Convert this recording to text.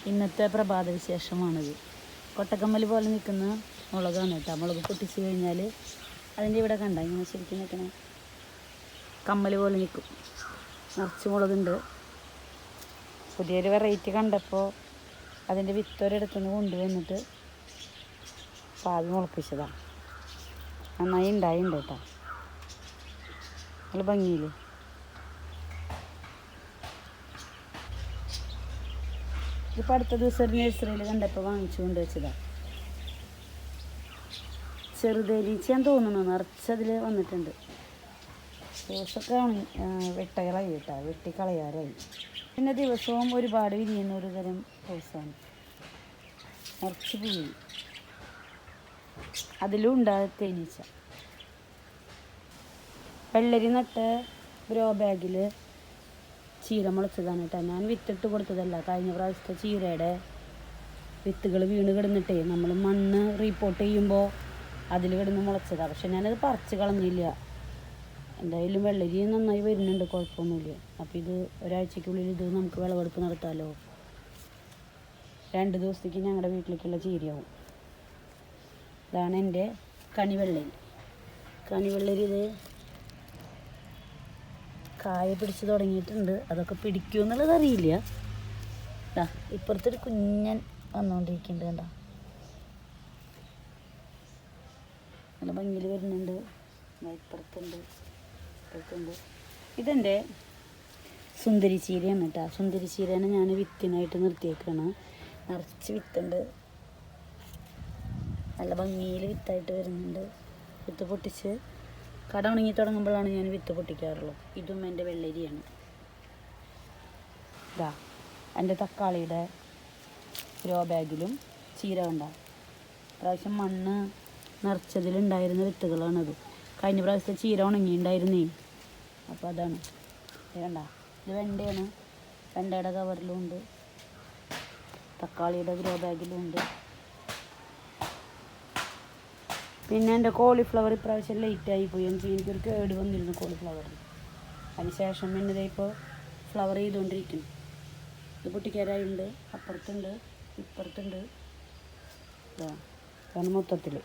ഇന്നത്തെ പ്രഭാത വിശേഷമാണിത്. കൊട്ടക്കമ്മൽ പോലെ നിൽക്കുന്ന മുളകാണ് കേട്ടോ. മുളക് പൊട്ടിച്ച് കഴിഞ്ഞാൽ അതിൻ്റെ ഇവിടെ കണ്ട ഇങ്ങനെ ശരിക്കും നിൽക്കണേ കമ്മൽ പോലെ നിൽക്കും. നിറച്ച് മുളകുണ്ട്. പുതിയൊരു വെറൈറ്റി കണ്ടപ്പോൾ അതിൻ്റെ വിത്തൊരിടത്തുനിന്ന് കൊണ്ടുവന്നിട്ട് പാവി മുളപ്പിച്ചതാണ്. നന്നായി ഉണ്ടായിട്ടുണ്ട് കേട്ടോ. നല്ല ഭംഗിയില്ലേ. ഇതിപ്പോൾ അടുത്ത ദിവസം ഒരു നഴ്സറിയിൽ കണ്ടപ്പോൾ വാങ്ങിച്ചു കൊണ്ട് വെച്ചതാണ്. ചെറുതേരീച്ചാൻ തോന്നുന്നു, നിറച്ചതിൽ വന്നിട്ടുണ്ട്. ദിവസമൊക്കെ വെട്ടകളായി കേട്ടോ, വെട്ടിക്കളയാറായി. പിന്നെ ദിവസവും ഒരുപാട് വിരിയുന്ന ഒരു തരം ദിവസമാണ്. നിറച്ച് പൂവി അതിലും ഉണ്ടാകും തേനീച്ച. വെള്ളരി നട്ട് ഗ്രോ ബാഗിൽ ചീര മുളച്ചതാണ് കേട്ടോ. ഞാൻ വിത്തിട്ട് കൊടുത്തതല്ല. കഴിഞ്ഞ പ്രാവശ്യത്തെ ചീരയുടെ വിത്തുകൾ വീണ് കിടന്നിട്ടേ നമ്മൾ മണ്ണ് റീപ്പോർട്ട് ചെയ്യുമ്പോൾ അതിൽ കിടന്ന് മുളച്ചതാണ്. പക്ഷെ ഞാനത് പറിച്ച് കളഞ്ഞില്ല. എന്തായാലും വെള്ളരി നന്നായി വരുന്നുണ്ട്, കുഴപ്പമൊന്നുമില്ല. അപ്പോൾ ഇത് ഒരാഴ്ചക്കുള്ളിൽ ഇത് നമുക്ക് വിളവെടുപ്പ് നടത്താമല്ലോ. 2 ദിവസത്തേക്ക് ഞങ്ങളുടെ വീട്ടിലേക്കുള്ള ചീരയാവും. ഇതാണ് എൻ്റെ കണിവെള്ളരി. കണിവെള്ളരി ഇത് കായ പിടിച്ച് തുടങ്ങിയിട്ടുണ്ട്. അതൊക്കെ പിടിക്കുമെന്നുള്ളത് അറിയില്ല. ഇപ്പുറത്തൊരു കുഞ്ഞൻ വന്നുകൊണ്ടിരിക്കുന്നുണ്ട് കണ്ടോ. നല്ല ഭംഗിയിൽ വരുന്നുണ്ട്. ഇപ്പുറത്തുണ്ട്. ഇതെൻ്റെ സുന്ദരി ചീരയാണ് കേട്ടോ. സുന്ദരി ചീരേനെ ഞാൻ വിത്തിനായിട്ട് നിർത്തിയേക്കാണ്. നിറച്ച് വിത്തുണ്ട്. നല്ല ഭംഗിയിൽ വിത്തായിട്ട് വരുന്നുണ്ട്. വിത്ത് പൊട്ടിച്ച് കട ഉണങ്ങി തുടങ്ങുമ്പോഴാണ് ഞാൻ വിത്ത് പൊട്ടിക്കാറുള്ളൂ. ഇതും എൻ്റെ വെള്ളരിയാണ്. ഇതാ എൻ്റെ തക്കാളിയുടെ ഗ്രോ ബാഗിലും ചീര കണ്ട. പ്രാവശ്യം മണ്ണ് നിറച്ചതിലുണ്ടായിരുന്ന വിത്തുകളാണത്. കഴിഞ്ഞ പ്രാവശ്യത്തെ ചീര ഉണങ്ങിയിട്ടുണ്ടായിരുന്നേ. അപ്പോൾ അതാണ് കണ്ട. ഇത് വെണ്ടയാണ്. വെണ്ടയുടെ കവറിലും ഉണ്ട്, തക്കാളിയുടെ ഗ്രോ ബാഗിലും ഉണ്ട്. പിന്നെ എൻ്റെ കോളിഫ്ലവർ ഇപ്രാവശ്യം ലേറ്റായി പോയി. എനിക്കൊരു കേട് വന്നിരുന്നു കോളിഫ്ലവറിൽ. അതിനുശേഷം പിന്നെ ഇപ്പോൾ ഫ്ലവർ ചെയ്തുകൊണ്ടിരിക്കുന്നു. ഇത് പൊട്ടിക്കാരായുണ്ട്. അപ്പുറത്തുണ്ട്, ഇപ്പുറത്തുണ്ട്. ഇതാണ് മൊത്തത്തിൽ.